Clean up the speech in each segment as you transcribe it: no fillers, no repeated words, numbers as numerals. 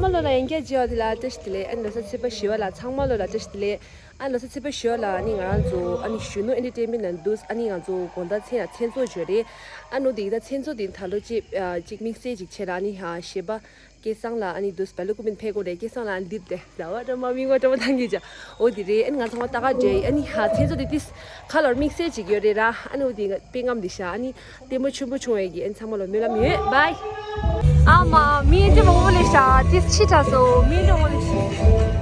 창말로라 엔게지어들라 뜻들레 안로서 집에 쉬어라 창말로라 뜻들레 안로서 집에 쉬어라 아니 안조 아니 슈노 엔터테인먼트 두스 아니 안조 건다 체나 천조 저리 안노디다 천조딘 탈로지 직믹세 직체라니 하 시바 계상라 아니 두스 발로쿠빈 페고레 계상라 안디데 나와도 마밍고 좀 당기자 어디리 엔가 상와 따가제 아니 하 천조디 디스 컬러 믹세 직여레라 안노디 빙암디샤 아니 데모 춤부 총에기 엔 창말로 메라미 바이 아마 미지 먹을래샤 디스치타서 미지 먹을래시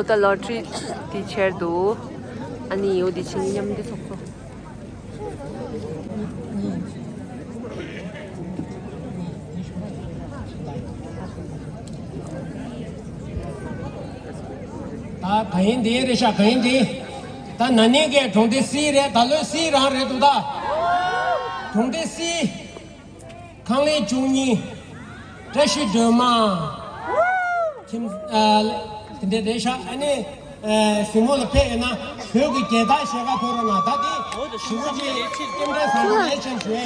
the lottery teacher do ani odi chinyam de sokko ta kain di resha kain di ta nani ke thongde si re dalo si ra re tu da thongde si khangli chungni tashi dema kim de desha ani simol pe na phyo ki ke da she ga phoro na da di shuji kimre sa le chen shwe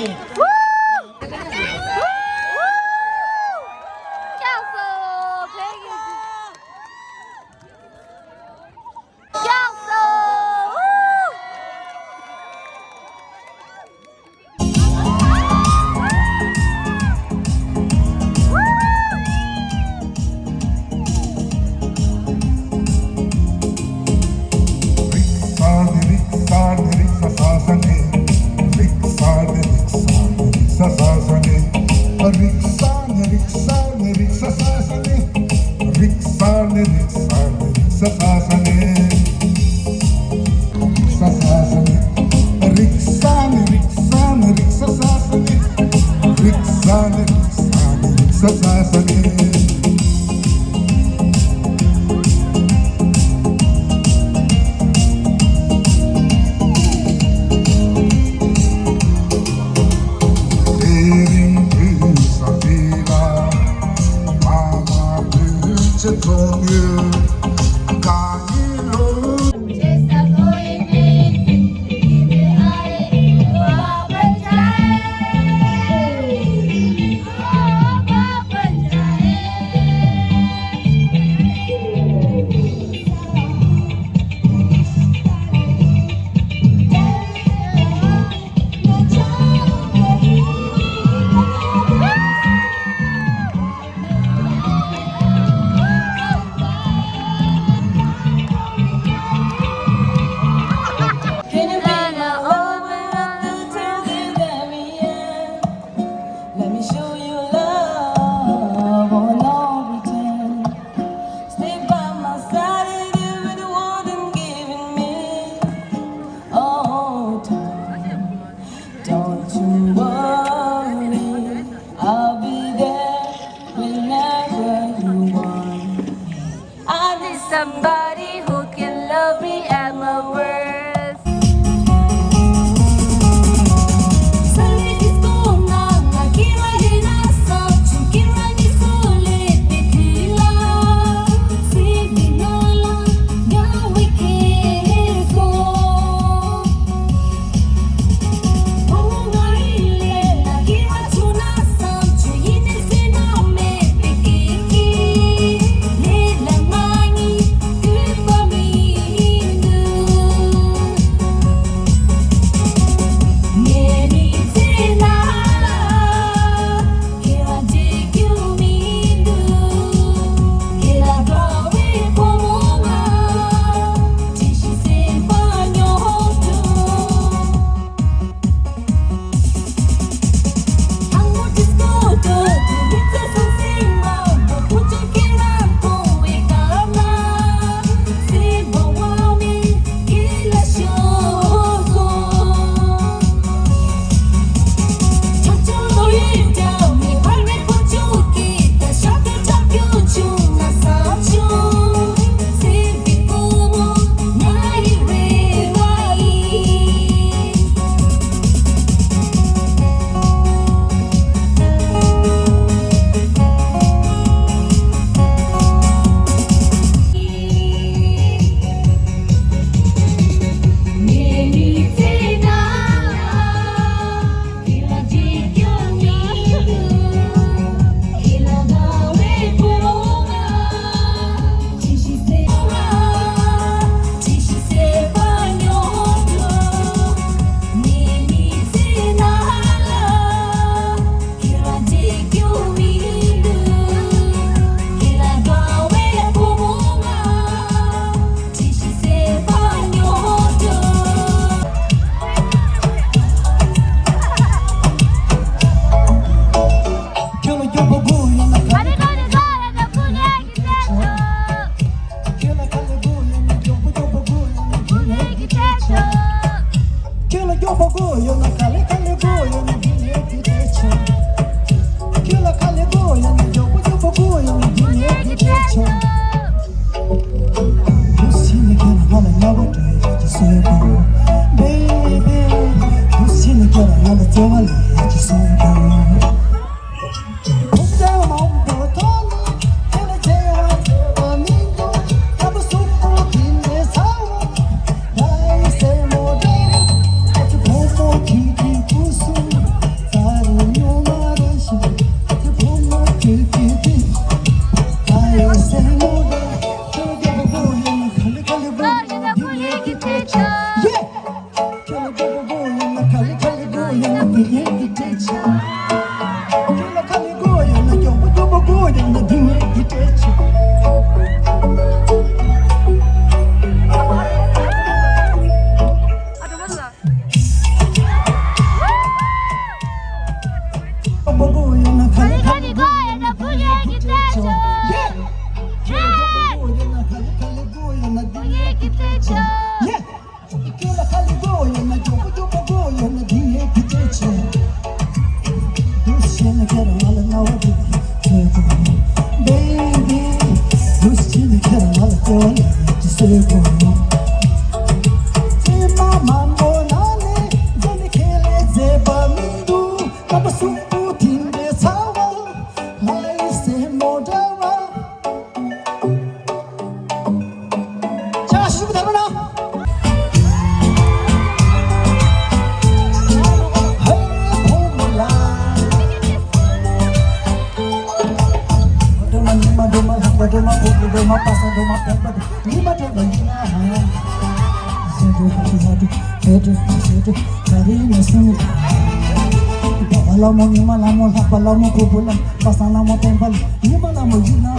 Palamo kubulan, pasana mo tembal, himala mo yina.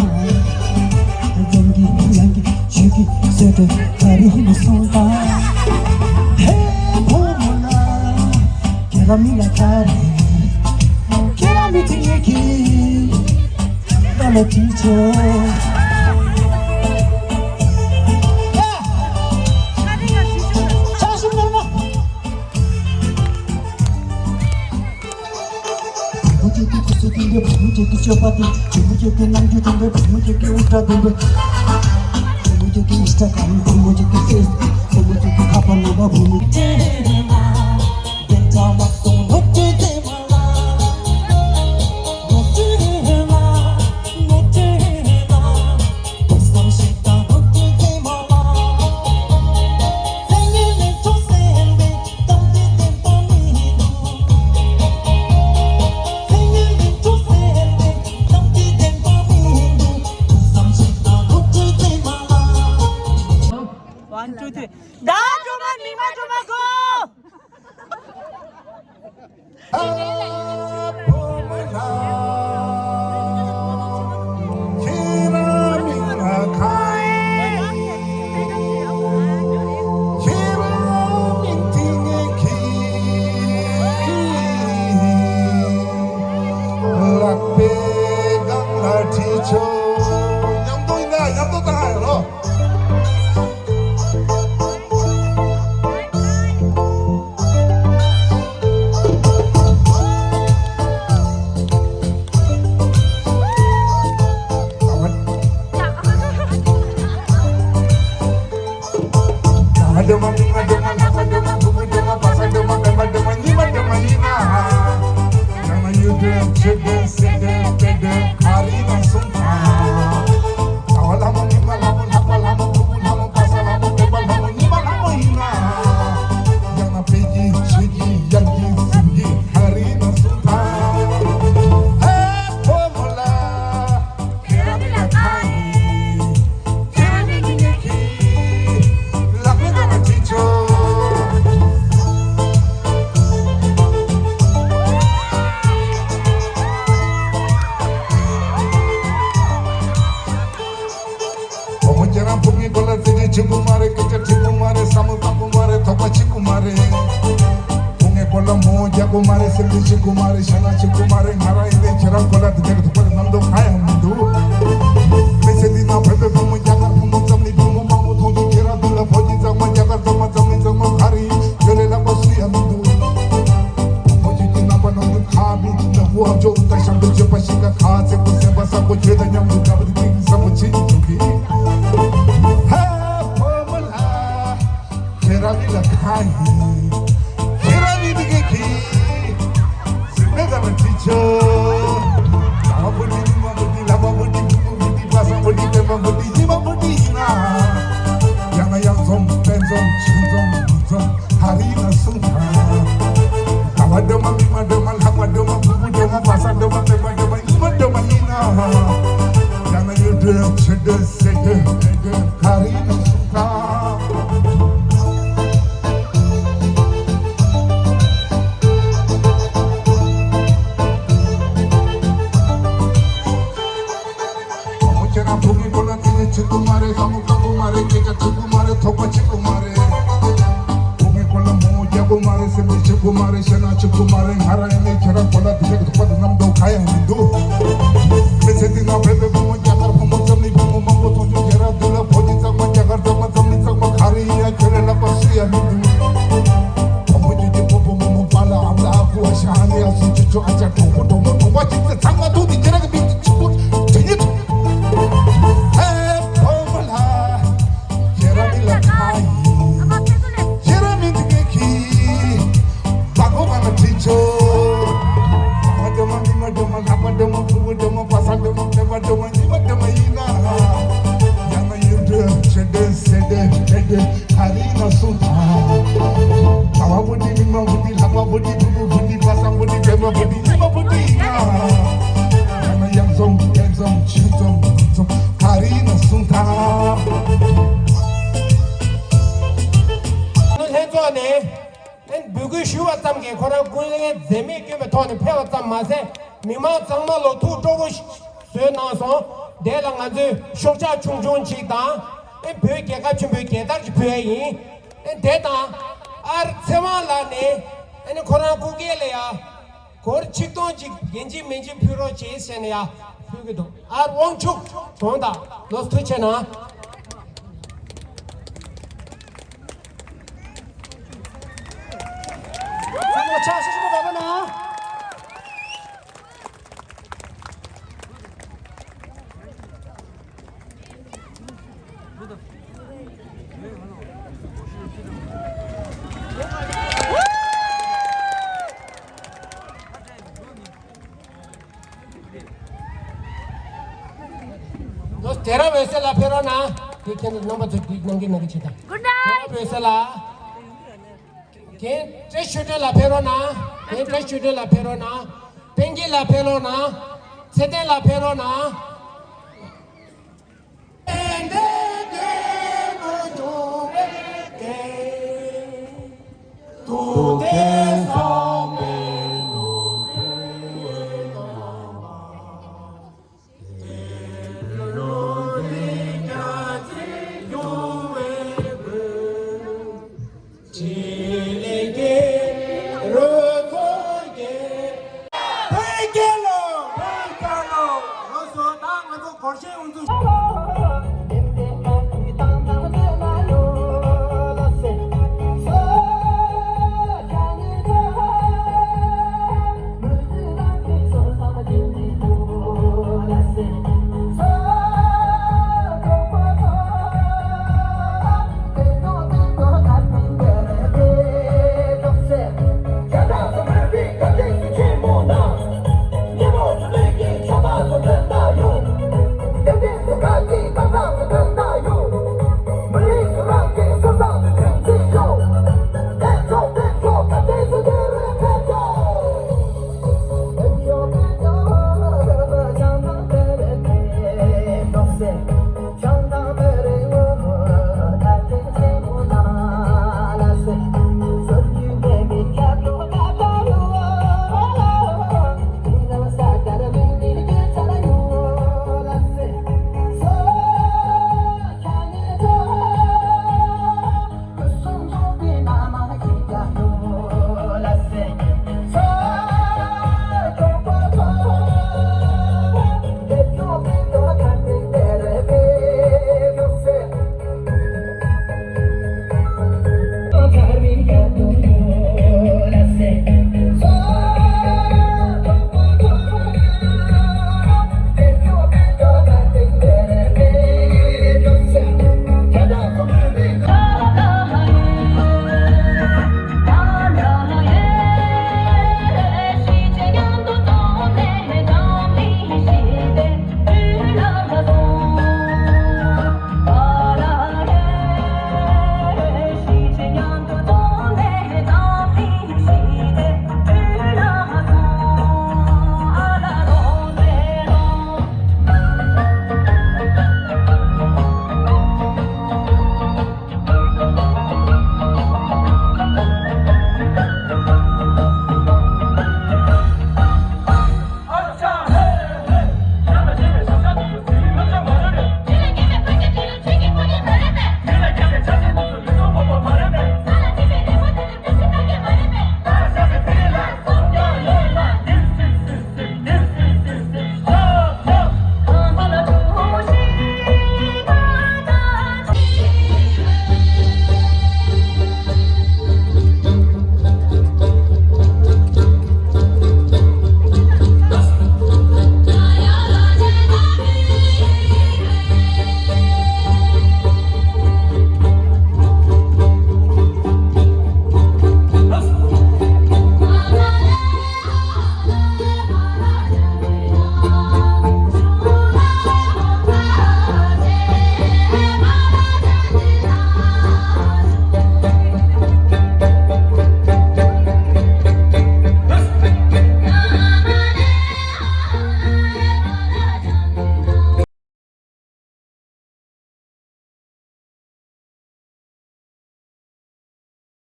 Yangi, yangi, chiki, sete, kari hini sulta. Hey, pomula, kera mila kari, kera mitiyeki, dala ticho. मुझे की चौपाती मुझे के नाम जो तुम मुझे के उल्टा दूंगे मुझे के इंस्टाग्राम मुझे के फेसबुक मुझे के खापा लोगा भूमि बेटा मत तो नोटे दे माला नोटे ना बसम सीता नोटे दे माला सेंगे में तो सेंगे तम दे पानी One, two, three. Da, Juma, Mima, Juma, go! Kumare Silvi Kumare Shana Kumare Hara Ile Chira Kola Tigre Thupar Nando Kaya Mundu Mesedina Pepe Pamu Jaga Pamu Zamni Pamu Mamu Thodu Kira Dula Phoji Zama Jaga Zama Zamni Zama Khari Jole La Basu Yamundu Phoji Tina Pano Khabi Nahu Amjo Uta Shambu Chepashika Khase Kuse Basa Kucheda Nyamdu Kabdi Tiki Samu Chini Chuki Ha Pamala Kira Lila Khai Kira Lila Ki Teacher, Yana yürü çede sede karina suka Muchera bhumi kola tine chikumare kamu kumare keka chikumare thopa chikumare Bhumi kola moja kumare semi chikumare shana chikumare ngara ene chera kola tine thopa namdo khaya hindu Mesedina bebe bhumi jagar bhumi zamni bhumi mambo thoju chera dula bhoji chakma jagar chakma zamni chakma khari ya chera la pasiya hindu Bhumi juji bhumi bhumi pala amla aku ashani asu chuchu acha thomu thomu thomu chikta chakma dhudi chera ke binti chukut jayit Karina Sunta bugu shuwa tamge kora kunge zeme ke thone phewa tam ma se mima changma lo thu togo se na so de la nga zu shokcha chung chung chi da e phe ke ka chum ke da chi phe yin e de da ar sewa la ne ene kora ku ge le ya kor chi to chi genji menji phiro chi se ne ya phe ge do ar wong chuk thon da lo thu che na 자, 수줍어 봐봐나. 너 대라 왜 셀라 페라나? 이렇게 넘버 넘기 치다. 굿나잇. 왜 셀라? Che shude la perona, che shude la perona, pengi la perona, sete la perona. 거실 운동